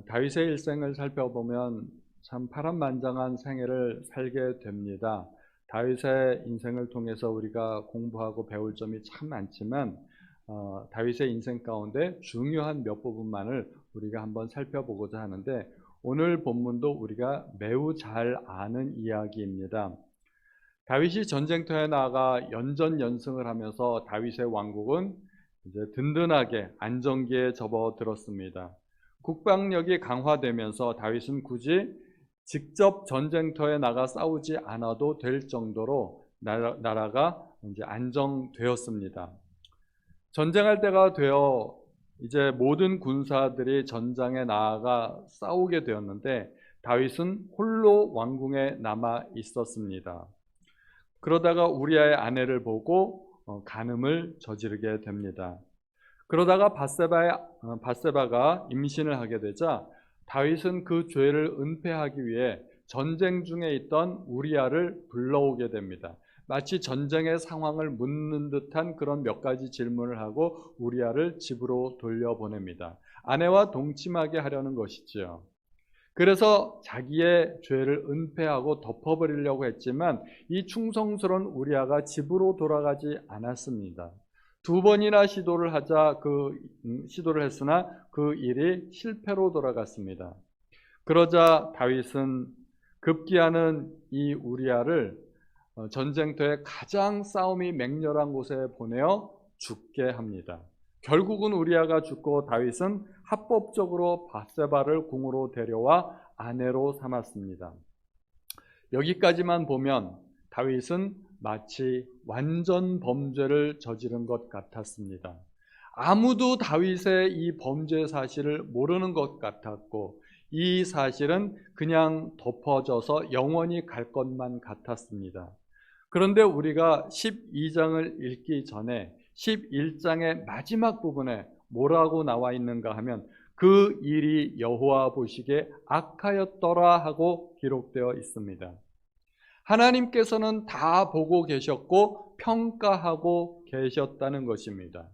다윗의 일생을 살펴보면 참 파란만장한 생애를 살게 됩니다. 다윗의 인생을 통해서 우리가 공부하고 배울 점이 참 많지만 다윗의 인생 가운데 중요한 몇 부분만을 우리가 한번 살펴보고자 하는데, 오늘 본문도 우리가 매우 잘 아는 이야기입니다. 다윗이 전쟁터에 나가 연전연승을 하면서 다윗의 왕국은 이제 든든하게 안정기에 접어들었습니다. 국방력이 강화되면서 다윗은 굳이 직접 전쟁터에 나가 싸우지 않아도 될 정도로 나라가 이제 안정되었습니다. 전쟁할 때가 되어 이제 모든 군사들이 전장에 나아가 싸우게 되었는데, 다윗은 홀로 왕궁에 남아 있었습니다. 그러다가 우리아의 아내를 보고 간음을 저지르게 됩니다. 그러다가 밧세바가 임신을 하게 되자 다윗은 그 죄를 은폐하기 위해 전쟁 중에 있던 우리아를 불러오게 됩니다. 마치 전쟁의 상황을 묻는 듯한 그런 몇 가지 질문을 하고 우리아를 집으로 돌려보냅니다. 아내와 동침하게 하려는 것이지요. 그래서 자기의 죄를 은폐하고 덮어버리려고 했지만 이 충성스러운 우리아가 집으로 돌아가지 않았습니다. 두 번이나 시도를 했으나 그 일이 실패로 돌아갔습니다. 그러자 다윗은 급기야는 이 우리아를 전쟁터의 가장 싸움이 맹렬한 곳에 보내어 죽게 합니다. 결국은 우리아가 죽고 다윗은 합법적으로 밧세바를 궁으로 데려와 아내로 삼았습니다. 여기까지만 보면 다윗은 마치 완전 범죄를 저지른 것 같았습니다. 아무도 다윗의 이 범죄 사실을 모르는 것 같았고, 이 사실은 그냥 덮어져서 영원히 갈 것만 같았습니다. 그런데 우리가 12장을 읽기 전에 11장의 마지막 부분에 뭐라고 나와 있는가 하면, 그 일이 여호와 보시기에 악하였더라 하고 기록되어 있습니다. 하나님께서는 다 보고 계셨고 평가하고 계셨다는 것입니다.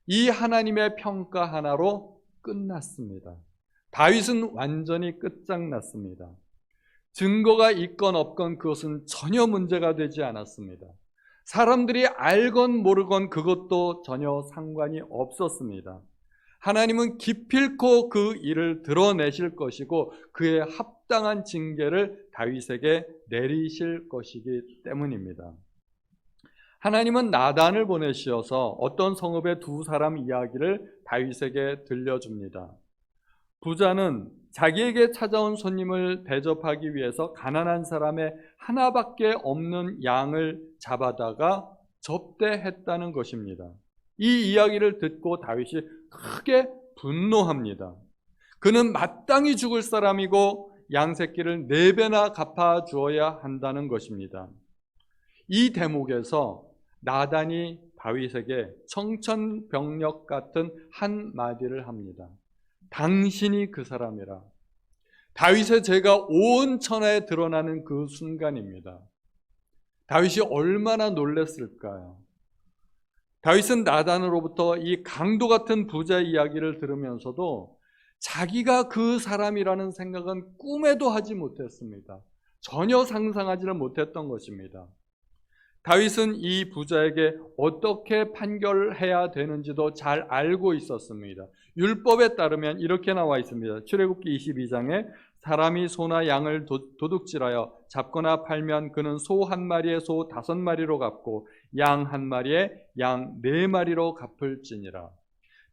이 하나님의 평가 하나로 끝났습니다. 다윗은 완전히 끝장났습니다. 증거가 있건 없건 그것은 전혀 문제가 되지 않았습니다. 사람들이 알건 모르건 그것도 전혀 상관이 없었습니다. 하나님은 기필코 그 일을 드러내실 것이고 그에 합당한 징계를 다윗에게 내리실 것이기 때문입니다. 하나님은 나단을 보내셔서 어떤 성읍의 두 사람 이야기를 다윗에게 들려줍니다. 부자는 자기에게 찾아온 손님을 대접하기 위해서 가난한 사람의 하나밖에 없는 양을 잡아다가 접대했다는 것입니다. 이 이야기를 듣고 다윗이 크게 분노합니다. 그는 마땅히 죽을 사람이고 양 새끼를 4배나 갚아주어야 한다는 것입니다. 이 대목에서 나단이 다윗에게 청천벽력 같은 한마디를 합니다. 당신이 그 사람이라. 다윗의 죄가 온 천하에 드러나는 그 순간입니다. 다윗이 얼마나 놀랐을까요? 다윗은 나단으로부터 이 강도 같은 부자의 이야기를 들으면서도 자기가 그 사람이라는 생각은 꿈에도 하지 못했습니다. 전혀 상상하지를 못했던 것입니다. 다윗은 이 부자에게 어떻게 판결해야 되는지도 잘 알고 있었습니다. 율법에 따르면 이렇게 나와 있습니다. 출애굽기 22장에 사람이 소나 양을 도둑질하여 잡거나 팔면 그는 소 1마리에 소 5마리로 갚고 양 1마리에 양 4마리로 갚을지니라.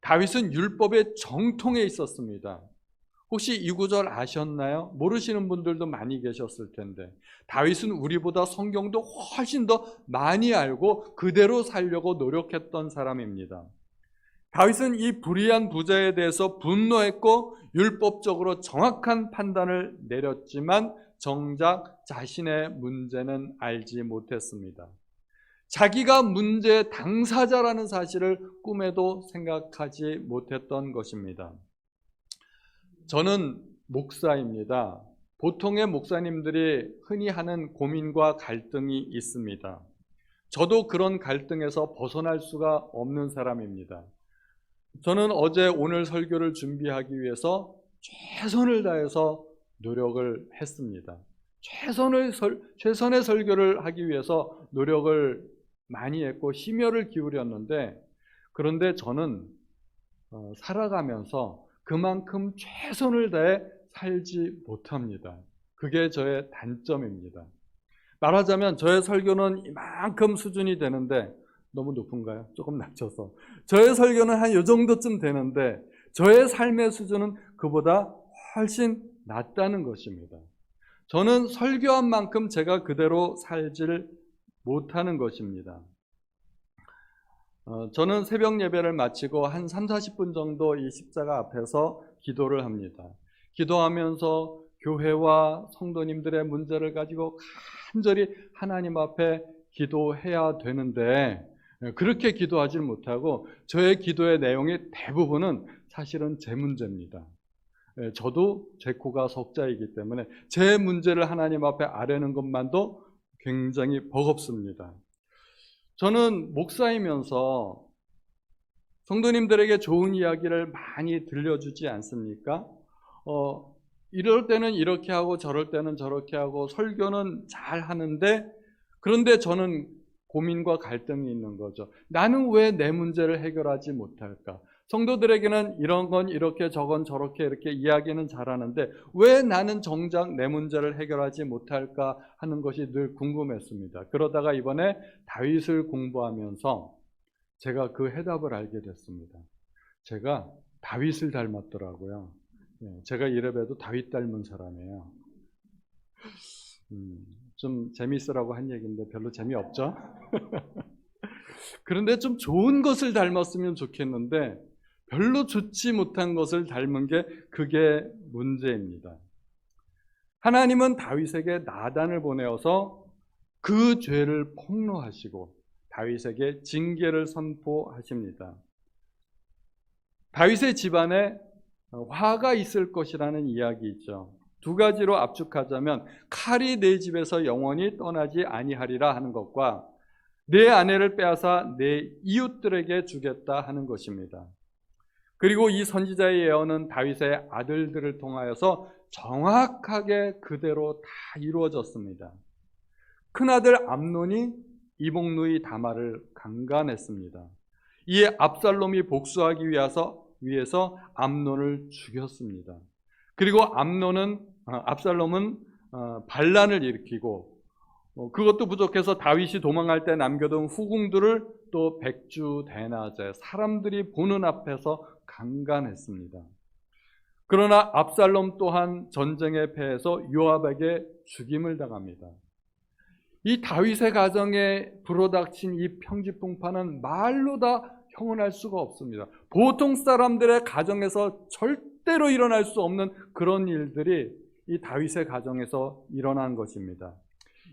다윗은 율법의 정통에 있었습니다. 혹시 이 구절 아셨나요? 모르시는 분들도 많이 계셨을 텐데, 다윗은 우리보다 성경도 훨씬 더 많이 알고 그대로 살려고 노력했던 사람입니다. 다윗은 이 불의한 부자에 대해서 분노했고 율법적으로 정확한 판단을 내렸지만 정작 자신의 문제는 알지 못했습니다. 자기가 문제의 당사자라는 사실을 꿈에도 생각하지 못했던 것입니다. 저는 목사입니다. 보통의 목사님들이 흔히 하는 고민과 갈등이 있습니다. 저도 그런 갈등에서 벗어날 수가 없는 사람입니다. 저는 어제 오늘 설교를 준비하기 위해서 최선을 다해서 노력을 했습니다. 최선의 설교를 하기 위해서 노력을 많이 했고 심혈을 기울였는데, 그런데 저는 살아가면서 그만큼 최선을 다해 살지 못합니다. 그게 저의 단점입니다. 말하자면 저의 설교는 이만큼 수준이 되는데, 너무 높은가요? 조금 낮춰서. 저의 설교는 한 이 정도쯤 되는데 저의 삶의 수준은 그보다 훨씬 낮다는 것입니다. 저는 설교한 만큼 제가 그대로 살지를 못하는 것입니다. 저는 새벽 예배를 마치고 한 30-40분 정도 이 십자가 앞에서 기도를 합니다. 기도하면서 교회와 성도님들의 문제를 가지고 간절히 하나님 앞에 기도해야 되는데, 그렇게 기도하지 못하고 저의 기도의 내용의 대부분은 사실은 제 문제입니다. 저도 제 코가 석자이기 때문에 제 문제를 하나님 앞에 아뢰는 것만도 굉장히 버겁습니다. 저는 목사이면서 성도님들에게 좋은 이야기를 많이 들려주지 않습니까? 이럴 때는 이렇게 하고 저럴 때는 저렇게 하고 설교는 잘 하는데, 그런데 저는 고민과 갈등이 있는 거죠. 나는 왜 내 문제를 해결하지 못할까? 성도들에게는 이런 건 이렇게 저건 저렇게 이렇게 이야기는 잘하는데 왜 나는 정작 내 문제를 해결하지 못할까 하는 것이 늘 궁금했습니다. 그러다가 이번에 다윗을 공부하면서 제가 그 해답을 알게 됐습니다. 제가 다윗을 닮았더라고요. 제가 이래봬도 다윗 닮은 사람이에요. 좀 재미있으라고 한 얘기인데 별로 재미없죠? 그런데 좀 좋은 것을 닮았으면 좋겠는데 별로 좋지 못한 것을 닮은 게 그게 문제입니다. 하나님은 다윗에게 나단을 보내어서 그 죄를 폭로하시고 다윗에게 징계를 선포하십니다. 다윗의 집안에 화가 있을 것이라는 이야기 있죠. 두 가지로 압축하자면 칼이 내 집에서 영원히 떠나지 아니하리라 하는 것과 내 아내를 빼앗아 내 이웃들에게 주겠다 하는 것입니다. 그리고 이 선지자의 예언은 다윗의 아들들을 통하여서 정확하게 그대로 다 이루어졌습니다. 큰아들 암논이 이복누이 다말을 강간했습니다. 이에 압살롬이 복수하기 위해서 암논을 죽였습니다. 그리고 압살롬은 반란을 일으키고, 그것도 부족해서 다윗이 도망할 때 남겨둔 후궁들을 또 백주 대낮에 사람들이 보는 앞에서 강간했습니다. 그러나 압살롬 또한 전쟁에 패해서 요압에게 죽임을 당합니다. 이 다윗의 가정에 불어닥친 이 평지풍파는 말로 다 형언할 수가 없습니다. 보통 사람들의 가정에서 절대로 일어날 수 없는 그런 일들이 이 다윗의 가정에서 일어난 것입니다.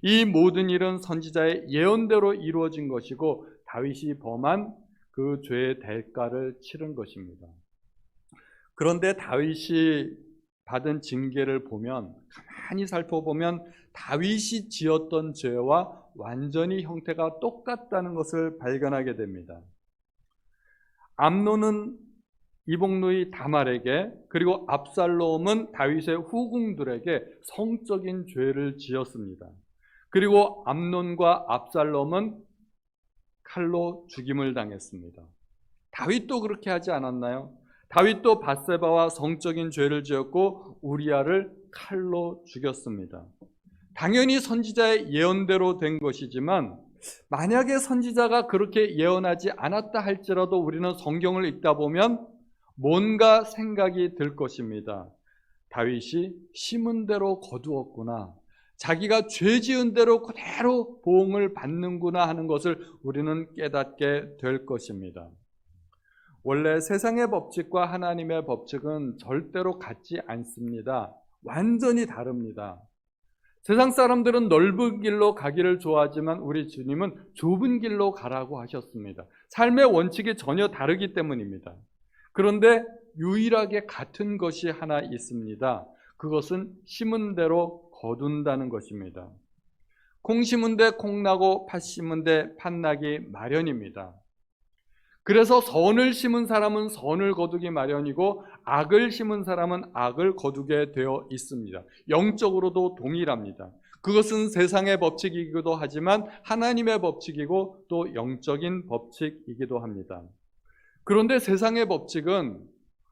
이 모든 일은 선지자의 예언대로 이루어진 것이고 다윗이 범한 그 죄의 대가를 치른 것입니다. 그런데 다윗이 받은 징계를 보면, 가만히 살펴보면 다윗이 지었던 죄와 완전히 형태가 똑같다는 것을 발견하게 됩니다. 암논은 이복누이 다말에게, 그리고 압살롬은 다윗의 후궁들에게 성적인 죄를 지었습니다. 그리고 암논과 압살롬은 칼로 죽임을 당했습니다. 다윗도 그렇게 하지 않았나요? 다윗도 밧세바와 성적인 죄를 지었고 우리아를 칼로 죽였습니다. 당연히 선지자의 예언대로 된 것이지만, 만약에 선지자가 그렇게 예언하지 않았다 할지라도 우리는 성경을 읽다 보면 뭔가 생각이 들 것입니다. 다윗이 심은 대로 거두었구나, 자기가 죄 지은 대로 그대로 보응을 받는구나 하는 것을 우리는 깨닫게 될 것입니다. 원래 세상의 법칙과 하나님의 법칙은 절대로 같지 않습니다. 완전히 다릅니다. 세상 사람들은 넓은 길로 가기를 좋아하지만 우리 주님은 좁은 길로 가라고 하셨습니다. 삶의 원칙이 전혀 다르기 때문입니다. 그런데 유일하게 같은 것이 하나 있습니다. 그것은 심은 대로 거둔다는 것입니다. 콩 심은 데 콩 나고 팥 심은 데 팥 나기 마련입니다. 그래서 선을 심은 사람은 선을 거두기 마련이고 악을 심은 사람은 악을 거두게 되어 있습니다. 영적으로도 동일합니다. 그것은 세상의 법칙이기도 하지만 하나님의 법칙이고 또 영적인 법칙이기도 합니다. 그런데 세상의 법칙은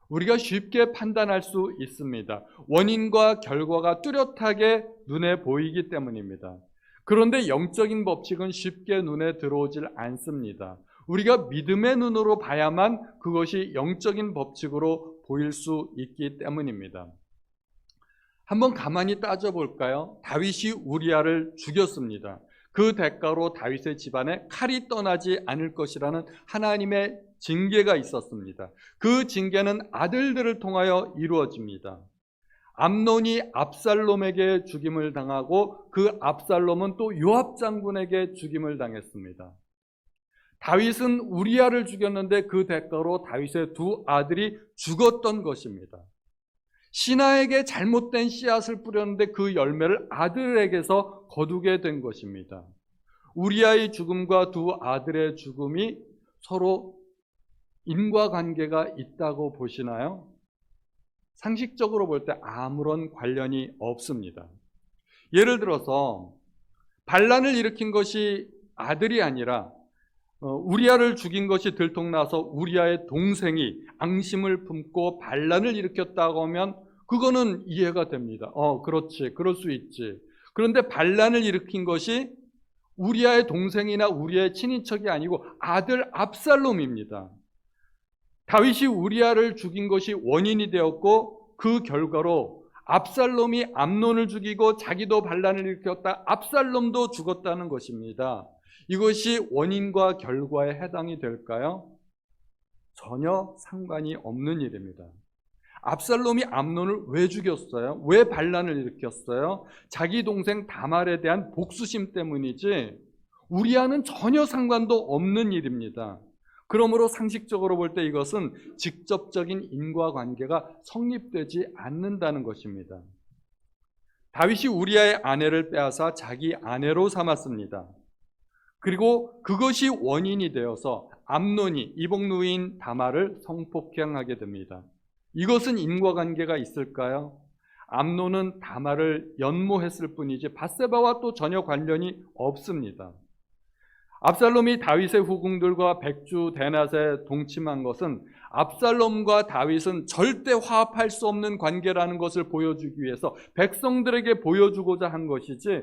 우리가 쉽게 판단할 수 있습니다. 원인과 결과가 뚜렷하게 눈에 보이기 때문입니다. 그런데 영적인 법칙은 쉽게 눈에 들어오질 않습니다. 우리가 믿음의 눈으로 봐야만 그것이 영적인 법칙으로 보일 수 있기 때문입니다. 한번 가만히 따져볼까요? 다윗이 우리아를 죽였습니다. 그 대가로 다윗의 집안에 칼이 떠나지 않을 것이라는 하나님의 징계가 있었습니다. 그 징계는 아들들을 통하여 이루어집니다. 암논이 압살롬에게 죽임을 당하고 그 압살롬은 또 요압 장군에게 죽임을 당했습니다. 다윗은 우리아를 죽였는데 그 대가로 다윗의 두 아들이 죽었던 것입니다. 신하에게 잘못된 씨앗을 뿌렸는데 그 열매를 아들에게서 거두게 된 것입니다. 우리아의 죽음과 두 아들의 죽음이 서로 인과관계가 있다고 보시나요? 상식적으로 볼 때 아무런 관련이 없습니다. 예를 들어서 반란을 일으킨 것이 아들이 아니라 우리아를 죽인 것이 들통나서 우리아의 동생이 앙심을 품고 반란을 일으켰다고 하면 그거는 이해가 됩니다. 그렇지, 그럴 수 있지. 그런데 반란을 일으킨 것이 우리아의 동생이나 우리아의 친인척이 아니고 아들 압살롬입니다. 다윗이 우리아를 죽인 것이 원인이 되었고 그 결과로 압살롬이 암논을 죽이고 자기도 반란을 일으켰다. 압살롬도 죽었다는 것입니다. 이것이 원인과 결과에 해당이 될까요? 전혀 상관이 없는 일입니다. 압살롬이 암논을 왜 죽였어요? 왜 반란을 일으켰어요? 자기 동생 다말에 대한 복수심 때문이지 우리아는 전혀 상관도 없는 일입니다. 그러므로 상식적으로 볼 때 이것은 직접적인 인과관계가 성립되지 않는다는 것입니다. 다윗이 우리아의 아내를 빼앗아 자기 아내로 삼았습니다. 그리고 그것이 원인이 되어서 암논이 이복누이인 다말을 성폭행하게 됩니다. 이것은 인과관계가 있을까요? 암논은 다말을 연모했을 뿐이지 밧세바와 또 전혀 관련이 없습니다. 압살롬이 다윗의 후궁들과 백주 대낮에 동침한 것은 압살롬과 다윗은 절대 화합할 수 없는 관계라는 것을 보여주기 위해서 백성들에게 보여주고자 한 것이지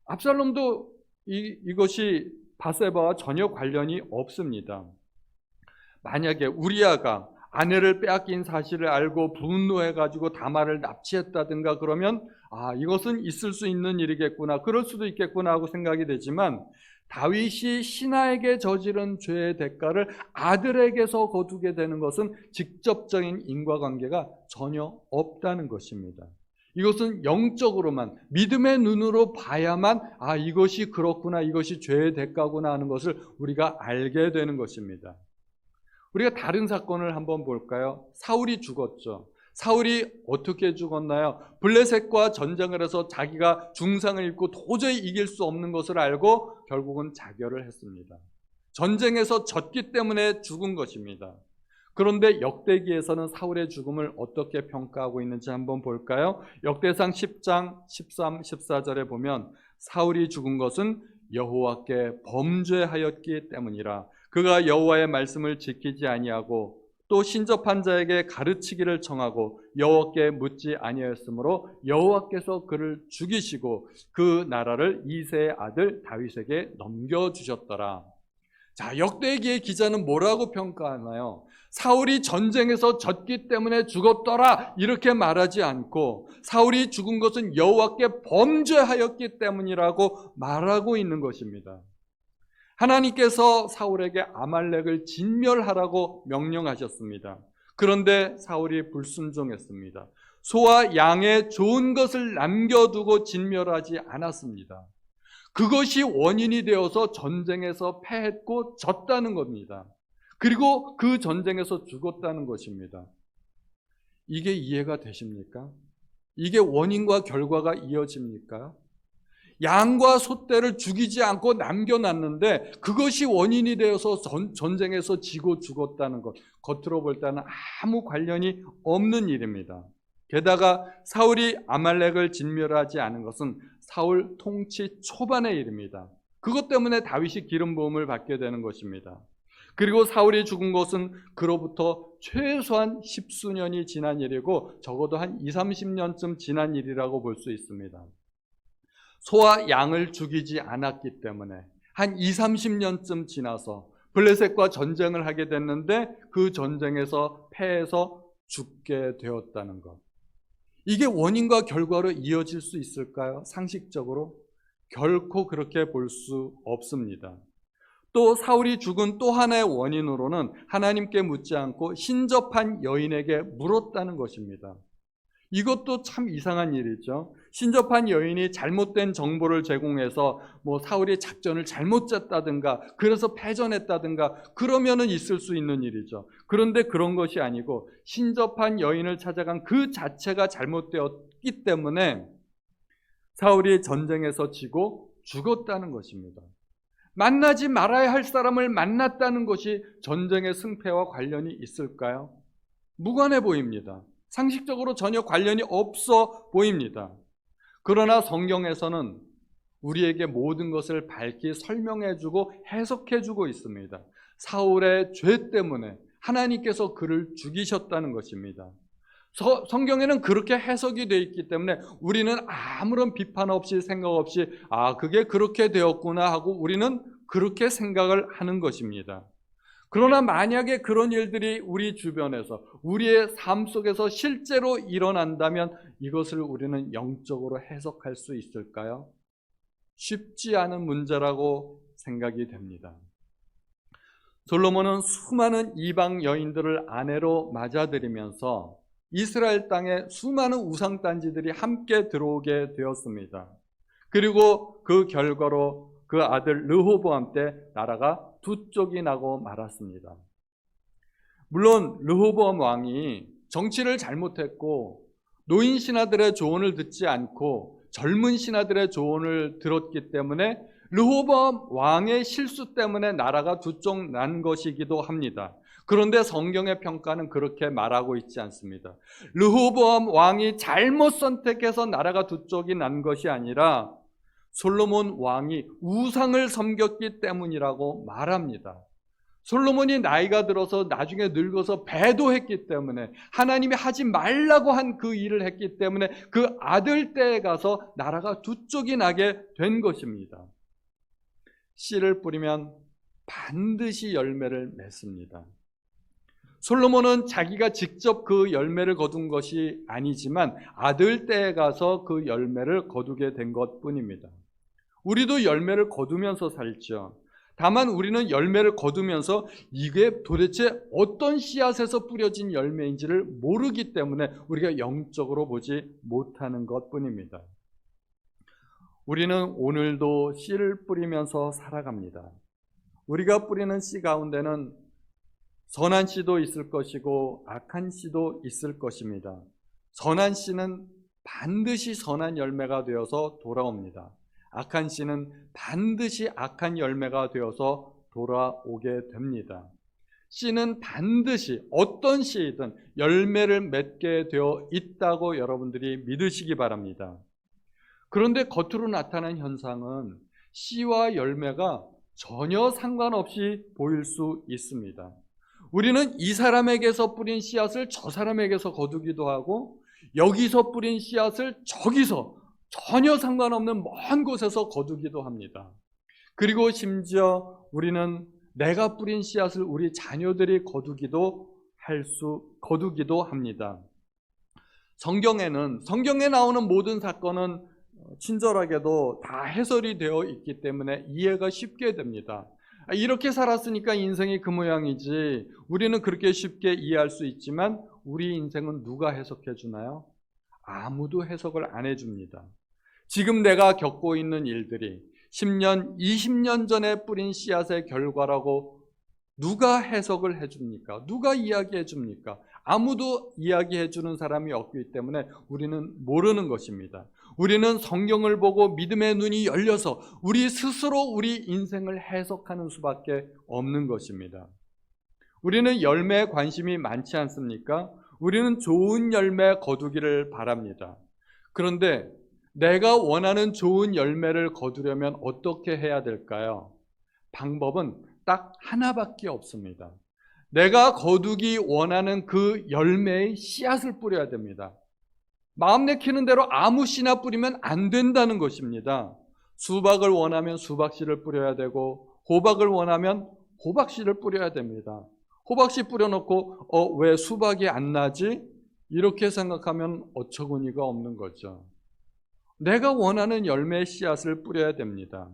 압살롬도 이것이 밧세바와 전혀 관련이 없습니다. 만약에 우리아가 아내를 빼앗긴 사실을 알고 분노해가지고 다말을 납치했다든가 그러면 이것은 있을 수 있는 일이겠구나, 그럴 수도 있겠구나 하고 생각이 되지만 다윗이 신하에게 저지른 죄의 대가를 아들에게서 거두게 되는 것은 직접적인 인과관계가 전혀 없다는 것입니다. 이것은 영적으로만 믿음의 눈으로 봐야만 이것이 그렇구나, 이것이 죄의 대가구나 하는 것을 우리가 알게 되는 것입니다. 우리가 다른 사건을 한번 볼까요? 사울이 죽었죠. 사울이 어떻게 죽었나요? 블레셋과 전쟁을 해서 자기가 중상을 입고 도저히 이길 수 없는 것을 알고 결국은 자결을 했습니다. 전쟁에서 졌기 때문에 죽은 것입니다. 그런데 역대기에서는 사울의 죽음을 어떻게 평가하고 있는지 한번 볼까요? 역대상 10장 13, 14절에 보면 사울이 죽은 것은 여호와께 범죄하였기 때문이라. 그가 여호와의 말씀을 지키지 아니하고 또 신접한 자에게 가르치기를 청하고 여호와께 묻지 아니하였으므로 여호와께서 그를 죽이시고 그 나라를 이새의 아들 다윗에게 넘겨주셨더라. 자, 역대기의 기자는 뭐라고 평가하나요? 사울이 전쟁에서 졌기 때문에 죽었더라 이렇게 말하지 않고 사울이 죽은 것은 여호와께 범죄하였기 때문이라고 말하고 있는 것입니다. 하나님께서 사울에게 아말렉을 진멸하라고 명령하셨습니다. 그런데 사울이 불순종했습니다. 소와 양의 좋은 것을 남겨두고 진멸하지 않았습니다. 그것이 원인이 되어서 전쟁에서 패했고 졌다는 겁니다. 그리고 그 전쟁에서 죽었다는 것입니다. 이게 이해가 되십니까? 이게 원인과 결과가 이어집니까? 양과 소떼를 죽이지 않고 남겨놨는데 그것이 원인이 되어서 전쟁에서 지고 죽었다는 것, 겉으로 볼 때는 아무 관련이 없는 일입니다. 게다가 사울이 아말렉을 진멸하지 않은 것은 사울 통치 초반의 일입니다. 그것 때문에 다윗이 기름 부음을 받게 되는 것입니다. 그리고 사울이 죽은 것은 그로부터 최소한 10수년이 지난 일이고 적어도 한 20, 30년쯤 지난 일이라고 볼 수 있습니다. 소와 양을 죽이지 않았기 때문에 한 20, 30년쯤 지나서 블레셋과 전쟁을 하게 됐는데 그 전쟁에서 패해서 죽게 되었다는 것. 이게 원인과 결과로 이어질 수 있을까요? 상식적으로? 결코 그렇게 볼 수 없습니다. 또 사울이 죽은 또 하나의 원인으로는 하나님께 묻지 않고 신접한 여인에게 물었다는 것입니다. 이것도 참 이상한 일이죠. 신접한 여인이 잘못된 정보를 제공해서 사울이 작전을 잘못 짰다든가 그래서 패전했다든가 그러면은 있을 수 있는 일이죠. 그런데 그런 것이 아니고 신접한 여인을 찾아간 그 자체가 잘못되었기 때문에 사울이 전쟁에서 지고 죽었다는 것입니다. 만나지 말아야 할 사람을 만났다는 것이 전쟁의 승패와 관련이 있을까요? 무관해 보입니다. 상식적으로 전혀 관련이 없어 보입니다. 그러나 성경에서는 우리에게 모든 것을 밝히 설명해주고 해석해주고 있습니다. 사울의 죄 때문에 하나님께서 그를 죽이셨다는 것입니다. 성경에는 그렇게 해석이 되어 있기 때문에 우리는 아무런 비판 없이 생각 없이 그게 그렇게 되었구나 하고 우리는 그렇게 생각을 하는 것입니다. 그러나 만약에 그런 일들이 우리 주변에서 우리의 삶 속에서 실제로 일어난다면 이것을 우리는 영적으로 해석할 수 있을까요? 쉽지 않은 문제라고 생각이 됩니다. 솔로몬은 수많은 이방 여인들을 아내로 맞아들이면서 이스라엘 땅에 수많은 우상단지들이 함께 들어오게 되었습니다. 그리고 그 결과로 그 아들 르호보암 때 나라가 두 쪽이 나고 말았습니다. 물론 르호보암 왕이 정치를 잘못했고 노인 신하들의 조언을 듣지 않고 젊은 신하들의 조언을 들었기 때문에 르호보암 왕의 실수 때문에 나라가 두 쪽 난 것이기도 합니다. 그런데 성경의 평가는 그렇게 말하고 있지 않습니다. 르호보암 왕이 잘못 선택해서 나라가 두 쪽이 난 것이 아니라 솔로몬 왕이 우상을 섬겼기 때문이라고 말합니다. 솔로몬이 나이가 들어서 나중에 늙어서 배도했기 때문에 하나님이 하지 말라고 한 그 일을 했기 때문에 그 아들 때에 가서 나라가 두 쪽이 나게 된 것입니다. 씨를 뿌리면 반드시 열매를 맺습니다. 솔로몬은 자기가 직접 그 열매를 거둔 것이 아니지만 아들 때에 가서 그 열매를 거두게 된 것뿐입니다. 우리도 열매를 거두면서 살죠. 다만 우리는 열매를 거두면서 이게 도대체 어떤 씨앗에서 뿌려진 열매인지를 모르기 때문에 우리가 영적으로 보지 못하는 것뿐입니다. 우리는 오늘도 씨를 뿌리면서 살아갑니다. 우리가 뿌리는 씨 가운데는 선한 씨도 있을 것이고 악한 씨도 있을 것입니다. 선한 씨는 반드시 선한 열매가 되어서 돌아옵니다. 악한 씨는 반드시 악한 열매가 되어서 돌아오게 됩니다. 씨는 반드시 어떤 씨이든 열매를 맺게 되어 있다고 여러분들이 믿으시기 바랍니다. 그런데 겉으로 나타난 현상은 씨와 열매가 전혀 상관없이 보일 수 있습니다. 우리는 이 사람에게서 뿌린 씨앗을 저 사람에게서 거두기도 하고 여기서 뿌린 씨앗을 저기서 전혀 상관없는 먼 곳에서 거두기도 합니다. 그리고 심지어 우리는 내가 뿌린 씨앗을 우리 자녀들이 거두기도 합니다. 성경에 나오는 모든 사건은 친절하게도 다 해설이 되어 있기 때문에 이해가 쉽게 됩니다. 이렇게 살았으니까 인생이 그 모양이지 우리는 그렇게 쉽게 이해할 수 있지만 우리 인생은 누가 해석해 주나요? 아무도 해석을 안 해줍니다. 지금 내가 겪고 있는 일들이 10년, 20년 전에 뿌린 씨앗의 결과라고 누가 해석을 해줍니까? 누가 이야기해 줍니까? 아무도 이야기해 주는 사람이 없기 때문에 우리는 모르는 것입니다. 우리는 성경을 보고 믿음의 눈이 열려서 우리 스스로 우리 인생을 해석하는 수밖에 없는 것입니다. 우리는 열매에 관심이 많지 않습니까? 우리는 좋은 열매 거두기를 바랍니다. 그런데 내가 원하는 좋은 열매를 거두려면 어떻게 해야 될까요? 방법은 딱 하나밖에 없습니다. 내가 거두기 원하는 그 열매의 씨앗을 뿌려야 됩니다. 마음 내키는 대로 아무 씨나 뿌리면 안 된다는 것입니다. 수박을 원하면 수박씨를 뿌려야 되고, 호박을 원하면 호박씨를 뿌려야 됩니다. 호박씨 뿌려놓고 왜 수박이 안 나지? 이렇게 생각하면 어처구니가 없는 거죠. 내가 원하는 열매의 씨앗을 뿌려야 됩니다.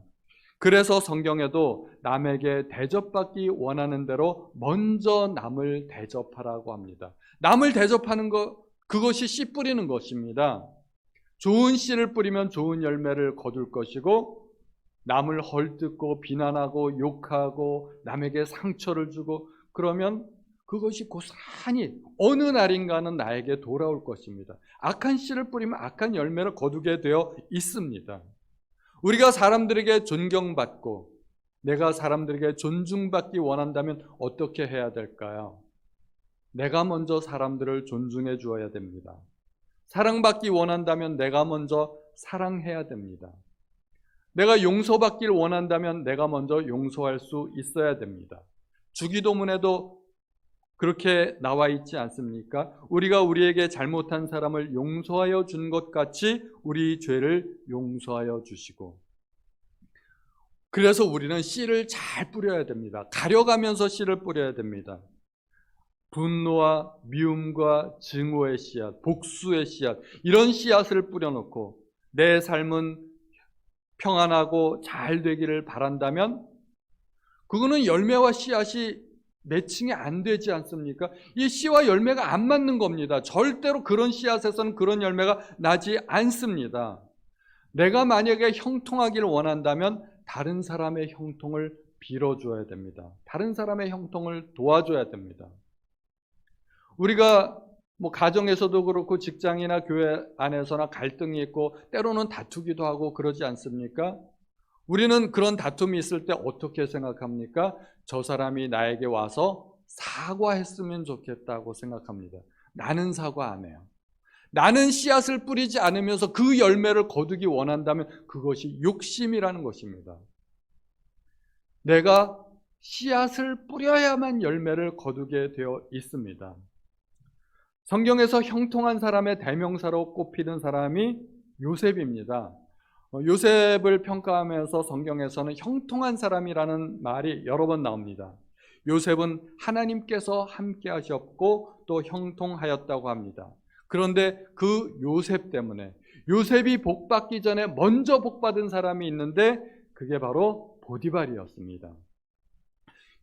그래서 성경에도 남에게 대접받기 원하는 대로 먼저 남을 대접하라고 합니다. 남을 대접하는 것, 그것이 씨 뿌리는 것입니다. 좋은 씨를 뿌리면 좋은 열매를 거둘 것이고, 남을 헐뜯고 비난하고 욕하고 남에게 상처를 주고 그러면 그것이 고스란히 어느 날인가는 나에게 돌아올 것입니다. 악한 씨를 뿌리면 악한 열매를 거두게 되어 있습니다. 우리가 사람들에게 존경받고 내가 사람들에게 존중받기 원한다면 어떻게 해야 될까요? 내가 먼저 사람들을 존중해 주어야 됩니다. 사랑받기 원한다면 내가 먼저 사랑해야 됩니다. 내가 용서받기를 원한다면 내가 먼저 용서할 수 있어야 됩니다. 주기도문에도 그렇게 나와 있지 않습니까? 우리가 우리에게 잘못한 사람을 용서하여 준 것 같이 우리 죄를 용서하여 주시고, 그래서 우리는 씨를 잘 뿌려야 됩니다. 가려가면서 씨를 뿌려야 됩니다. 분노와 미움과 증오의 씨앗, 복수의 씨앗, 이런 씨앗을 뿌려놓고 내 삶은 평안하고 잘 되기를 바란다면 그거는 열매와 씨앗이 매칭이 안 되지 않습니까? 이 씨와 열매가 안 맞는 겁니다. 절대로 그런 씨앗에서는 그런 열매가 나지 않습니다. 내가 만약에 형통하기를 원한다면 다른 사람의 형통을 빌어줘야 됩니다. 다른 사람의 형통을 도와줘야 됩니다. 우리가 가정에서도 그렇고 직장이나 교회 안에서나 갈등이 있고 때로는 다투기도 하고 그러지 않습니까? 우리는 그런 다툼이 있을 때 어떻게 생각합니까? 저 사람이 나에게 와서 사과했으면 좋겠다고 생각합니다. 나는 사과 안 해요. 나는 씨앗을 뿌리지 않으면서 그 열매를 거두기 원한다면 그것이 욕심이라는 것입니다. 내가 씨앗을 뿌려야만 열매를 거두게 되어 있습니다. 성경에서 형통한 사람의 대명사로 꼽히는 사람이 요셉입니다. 요셉을 평가하면서 성경에서는 형통한 사람이라는 말이 여러 번 나옵니다. 요셉은 하나님께서 함께 하셨고 또 형통하였다고 합니다. 그런데 그 요셉 때문에, 요셉이 복받기 전에 먼저 복받은 사람이 있는데 그게 바로 보디발이었습니다.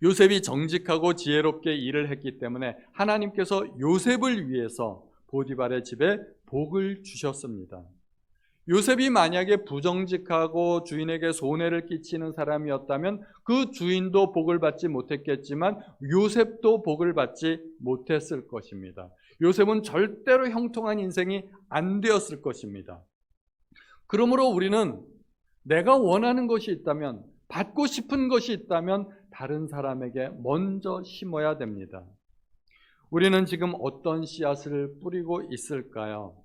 요셉이 정직하고 지혜롭게 일을 했기 때문에 하나님께서 요셉을 위해서 보디발의 집에 복을 주셨습니다. 요셉이 만약에 부정직하고 주인에게 손해를 끼치는 사람이었다면 그 주인도 복을 받지 못했겠지만 요셉도 복을 받지 못했을 것입니다. 요셉은 절대로 형통한 인생이 안 되었을 것입니다. 그러므로 우리는 내가 원하는 것이 있다면, 받고 싶은 것이 있다면 다른 사람에게 먼저 심어야 됩니다. 우리는 지금 어떤 씨앗을 뿌리고 있을까요?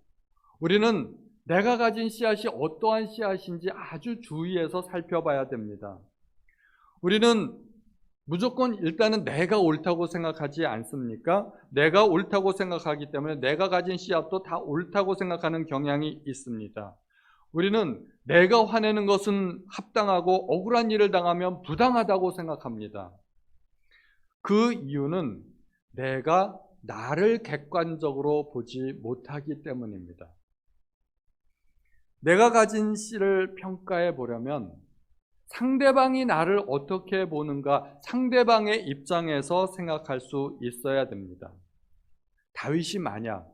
우리는 내가 가진 씨앗이 어떠한 씨앗인지 아주 주의해서 살펴봐야 됩니다. 우리는 무조건 일단은 내가 옳다고 생각하지 않습니까? 내가 옳다고 생각하기 때문에 내가 가진 씨앗도 다 옳다고 생각하는 경향이 있습니다. 우리는 내가 화내는 것은 합당하고 억울한 일을 당하면 부당하다고 생각합니다. 그 이유는 내가 나를 객관적으로 보지 못하기 때문입니다. 내가 가진 씨를 평가해 보려면 상대방이 나를 어떻게 보는가, 상대방의 입장에서 생각할 수 있어야 됩니다. 다윗이 만약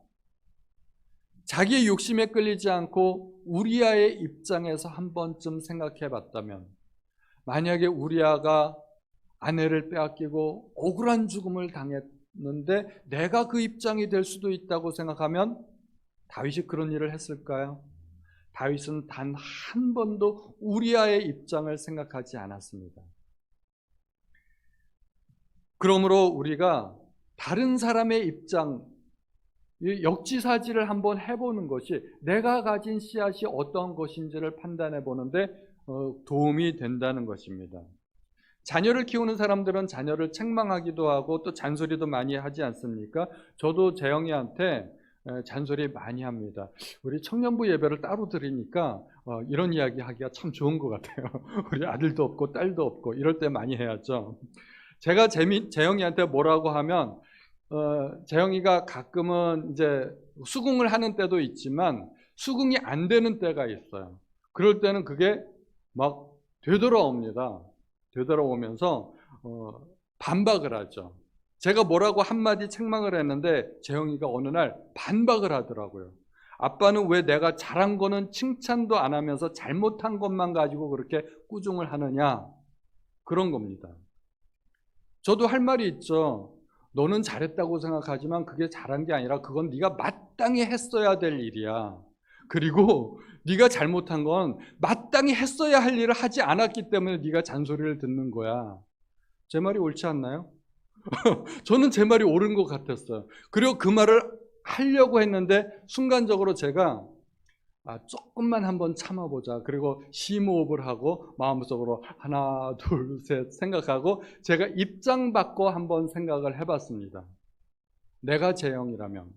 자기의 욕심에 끌리지 않고 우리아의 입장에서 한 번쯤 생각해 봤다면, 만약에 우리아가 아내를 빼앗기고 억울한 죽음을 내가 그 입장이 될 수도 있다고 생각하면 다윗이 그런 일을 했을까요? 다윗은 단 한 번도 우리아의 입장을 생각하지 않았습니다. 그러므로 우리가 다른 사람의 입장, 역지사지를 한번 해보는 것이 내가 가진 씨앗이 어떤 것인지를 판단해 보는데 도움이 된다는 것입니다. 자녀를 키우는 사람들은 자녀를 책망하기도 하고 또 잔소리도 많이 하지 않습니까? 저도 재영이한테 잔소리 많이 합니다. 우리 청년부 예배를 따로 드리니까 이런 이야기 하기가 참 좋은 것 같아요. 우리 아들도 없고 딸도 없고 이럴 때 많이 해야죠. 제가 재영이한테 뭐라고 하면 재영이가 가끔은 이제 수긍을 하는 때도 있지만 수긍이 안 되는 때가 있어요. 그럴 때는 그게 막 되돌아옵니다. 되돌아오면서 반박을 하죠. 제가 뭐라고 한마디 책망을 했는데 재영이가 어느 날 반박을 하더라고요. 아빠는 왜 내가 잘한 거는 칭찬도 안 하면서 잘못한 것만 가지고 그렇게 꾸중을 하느냐, 그런 겁니다. 저도 할 말이 있죠. 너는 잘했다고 생각하지만 그게 잘한 게 아니라 그건 네가 마땅히 했어야 될 일이야. 그리고 네가 잘못한 건 마땅히 했어야 할 일을 하지 않았기 때문에 네가 잔소리를 듣는 거야. 제 말이 옳지 않나요? 저는 제 말이 옳은 것 같았어요. 그리고 그 말을 하려고 했는데 순간적으로 제가 조금만 한번 참아보자. 그리고 심호흡을 하고 마음속으로 하나, 둘, 셋 생각하고 제가 입장 바꿔 한번 생각을 해봤습니다. 내가 재영이라면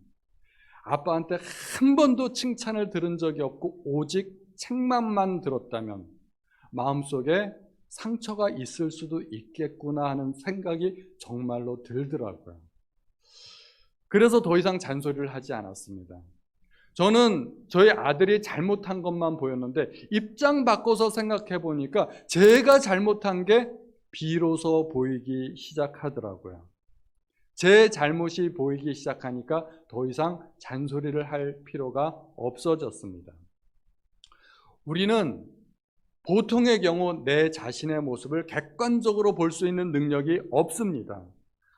아빠한테 한 번도 칭찬을 들은 적이 없고 오직 책망만 들었다면 마음속에 상처가 있을 수도 있겠구나 하는 생각이 정말로 들더라고요. 그래서 더 이상 잔소리를 하지 않았습니다. 저는 저희 아들이 잘못한 것만 보였는데 입장 바꿔서 생각해 보니까 제가 잘못한 게 비로소 보이기 시작하더라고요. 제 잘못이 보이기 시작하니까 더 이상 잔소리를 할 필요가 없어졌습니다. 우리는 보통의 경우 내 자신의 모습을 객관적으로 볼 수 있는 능력이 없습니다.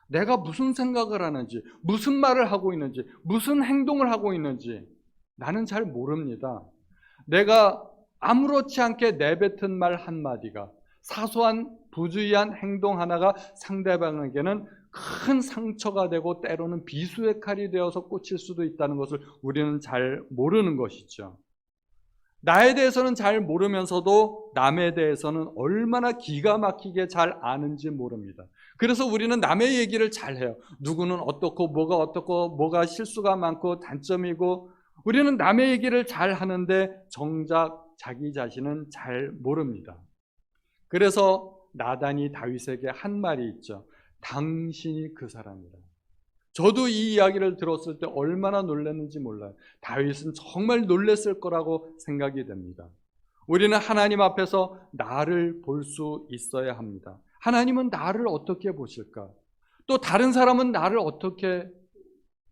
내가 무슨 생각을 하는지, 무슨 말을 하고 있는지, 무슨 행동을 하고 있는지 나는 잘 모릅니다. 내가 아무렇지 않게 내뱉은 말 한마디가, 사소한 부주의한 행동 하나가 상대방에게는 큰 상처가 되고 때로는 비수의 칼이 되어서 꽂힐 수도 있다는 것을 우리는 잘 모르는 것이죠. 나에 대해서는 잘 모르면서도 남에 대해서는 얼마나 기가 막히게 잘 아는지 모릅니다. 그래서 우리는 남의 얘기를 잘 해요. 누구는 어떻고 뭐가 실수가 많고 단점이고 우리는 남의 얘기를 잘 하는데 정작 자기 자신은 잘 모릅니다. 그래서 나단이 다윗에게 한 말이 있죠. 당신이 그 사람이라. 저도 이 이야기를 들었을 때 얼마나 놀랐는지 몰라요. 다윗은 정말 놀랐을 거라고 생각이 됩니다. 우리는 하나님 앞에서 나를 볼 수 있어야 합니다. 하나님은 나를 어떻게 보실까? 또 다른 사람은 나를 어떻게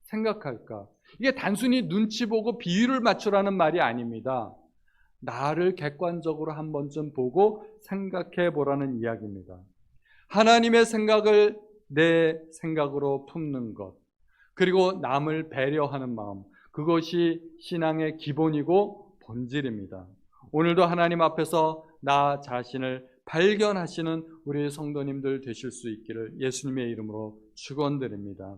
생각할까? 이게 단순히 눈치 보고 비율을 맞추라는 말이 아닙니다. 나를 객관적으로 한 번쯤 보고 생각해 보라는 이야기입니다. 하나님의 생각을 내 생각으로 품는 것, 그리고 남을 배려하는 마음, 그것이 신앙의 기본이고 본질입니다. 오늘도 하나님 앞에서 나 자신을 발견하시는 우리 성도님들 되실 수 있기를 예수님의 이름으로 축원드립니다.